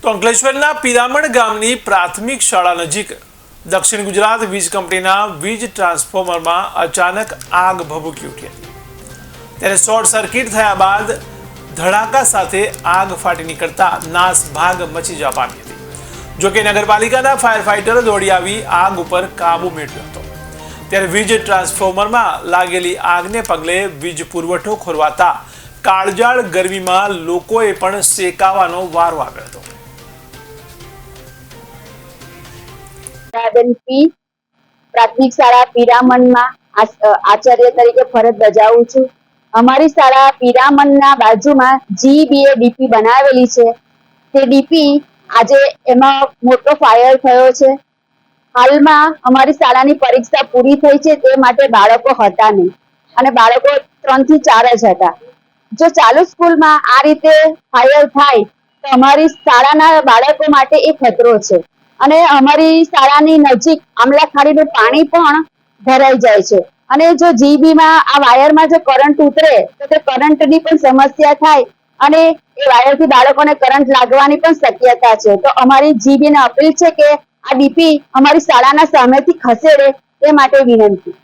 તો અંકલેશ્વરના પિરામણ ગામની પ્રાથમિક શાળા નજીક દક્ષિણ ગુજરાત વીજ કંપનીના વીજ ટ્રાન્સફોર્મરમાં અચાનક આગ ભભૂકી ઉઠી હતી। ત્યારે શોર્ટ સર્કિટ થયા બાદ ધડાકા સાથે આગ ફાટી નીકળતા નાસભાગ મચી જવા પામી હતી। જોકે નગરપાલિકાના ફાયર ફાઇટરો દોડી આવી આગ ઉપર કાબુ મેળવ્યો હતો। ત્યારે વીજ ટ્રાન્સફોર્મરમાં લાગેલી આગને પગલે વીજ પુરવઠો ખોરવાતા કાળજાળ ગરમીમાં લોકોએ પણ સેકાવાનો વારો આવ્યો હતો। પ્રાથમિક શાળા પિરામણમાં આચાર્ય તરીકે ફરજ બજાવું છું। અમારી શાળા પિરામણના બાજુમાં GBA ડીપી બનાવેલી છે। તે ડીપી આજે એમાં મોટો ફાયર થયો છે। હાલમાં અમારી શાળાની પરીક્ષા પૂરી થઈ છે, તે માટે બાળકો હતા નહીં અને બાળકો 3 થી 4 જ હતા। જો ચાલુ સ્કૂલમાં આ રીતે ફાયર થાય તો અમારી શાળાના બાળકો માટે એ ખતરો છે અને અમારી શાળાની નજીક આમલા ખાડીનું પાણી પણ ભરાઈ જાય છે અને જો જીબીમાં આ વાયરમાં જો કરંટ ઉતરે તો તે કરંટની પણ સમસ્યા થાય અને એ વાયરથી બાળકોને કરંટ લાગવાની પણ શક્યતા છે। તો અમારી જીબીને અપીલ છે કે આ ડીપી અમારી શાળાના સામેથી ખસેડે તે માટે વિનંતી।